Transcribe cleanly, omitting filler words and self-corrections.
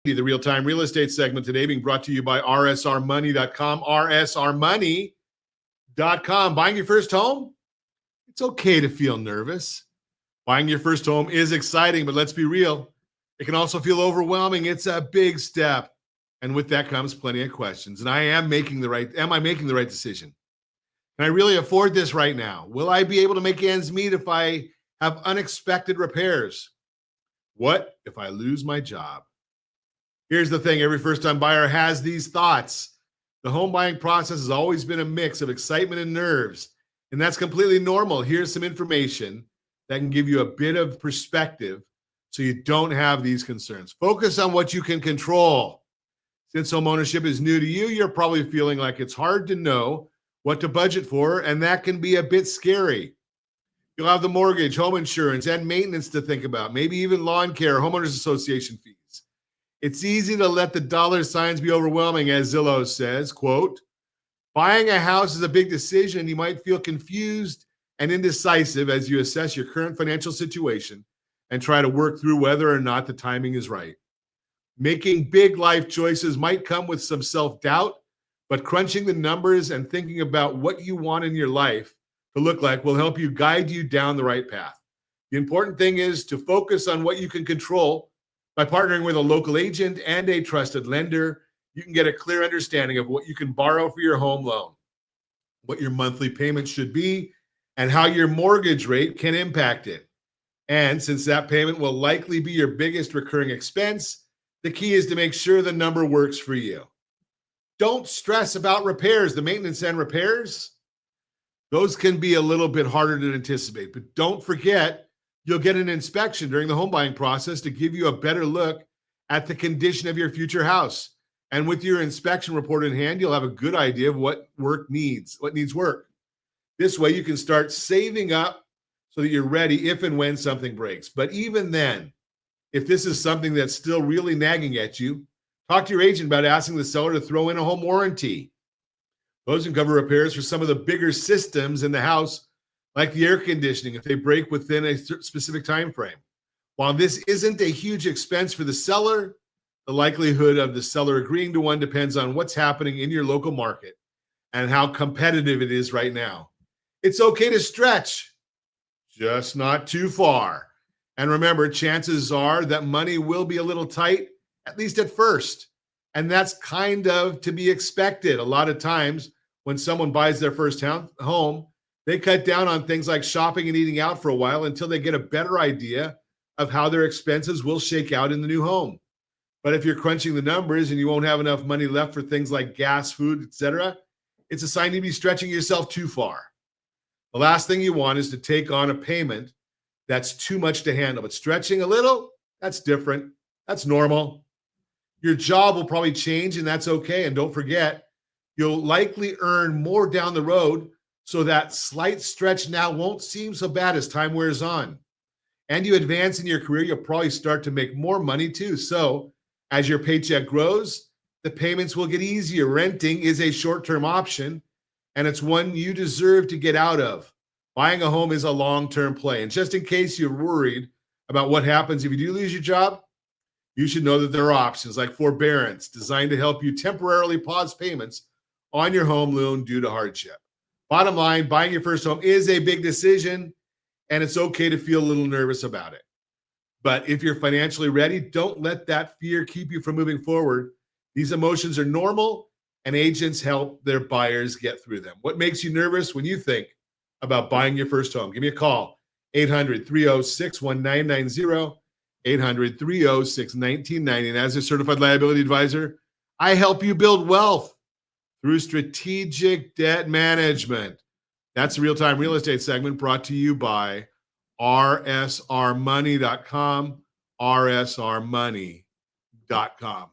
The real-time real estate segment today being brought to you by rsrmoney.com. rsrmoney.com. Buying your first home? It's okay to feel nervous. Buying your first home is exciting, but let's be real. It can also feel overwhelming. It's a big step. And with that comes plenty of questions. And am I making the right decision? Can I really afford this right now? Will I be able to make ends meet if I have unexpected repairs? What if I lose my job? Here's the thing, every first-time buyer has these thoughts. The home buying process has always been a mix of excitement and nerves, and that's completely normal. Here's some information that can give you a bit of perspective so you don't have these concerns. Focus on what you can control. Since home ownership is new to you, you're probably feeling like it's hard to know what to budget for, and that can be a bit scary. You'll have the mortgage, home insurance, and maintenance to think about, maybe even lawn care, homeowners association fees. It's easy to let the dollar signs be overwhelming, as Zillow says, quote, buying a house is a big decision. You might feel confused and indecisive as you assess your current financial situation and try to work through whether or not the timing is right. Making big life choices might come with some self-doubt, but crunching the numbers and thinking about what you want in your life to look like will help you guide you down the right path. The important thing is to focus on what you can control. By partnering with a local agent and a trusted lender, you can get a clear understanding of what you can borrow for your home loan, what your monthly payments should be, and how your mortgage rate can impact it. And since that payment will likely be your biggest recurring expense, the key is to make sure the number works for you. Don't stress about repairs. The maintenance and repairs, those can be a little bit harder to anticipate, but don't forget, you'll get an inspection during the home buying process to give you a better look at the condition of your future house. And with your inspection report in hand, you'll have a good idea of what needs work. This way you can start saving up so that you're ready if and when something breaks. But even then, if this is something that's still really nagging at you, talk to your agent about asking the seller to throw in a home warranty. Those can cover repairs for some of the bigger systems in the house, like the air conditioning, if they break within a specific time frame. While this isn't a huge expense for the seller, the likelihood of the seller agreeing to one depends on what's happening in your local market and how competitive it is right now. It's okay to stretch, just not too far. And remember, chances are that money will be a little tight, at least at first. And that's kind of to be expected. A lot of times when someone buys their first home, they cut down on things like shopping and eating out for a while until they get a better idea of how their expenses will shake out in the new home. But if you're crunching the numbers and you won't have enough money left for things like gas, food, etc., it's a sign to be stretching yourself too far. The last thing you want is to take on a payment that's too much to handle. But stretching a little, that's different. That's normal. Your job will probably change, and that's okay. And don't forget, you'll likely earn more down the road, so that slight stretch now won't seem so bad as time wears on. And you advance in your career, you'll probably start to make more money too. So as your paycheck grows, the payments will get easier. Renting is a short-term option, and it's one you deserve to get out of. Buying a home is a long-term play. And just in case you're worried about what happens if you do lose your job, you should know that there are options like forbearance designed to help you temporarily pause payments on your home loan due to hardship. Bottom line, buying your first home is a big decision, and it's okay to feel a little nervous about it. But if you're financially ready, don't let that fear keep you from moving forward. These emotions are normal, and agents help their buyers get through them. What makes you nervous when you think about buying your first home? Give me a call, 800-306-1990, 800-306-1990. And as a certified liability advisor, I help you build wealth through strategic debt management. That's the real-time real estate segment brought to you by rsrmoney.com, rsrmoney.com.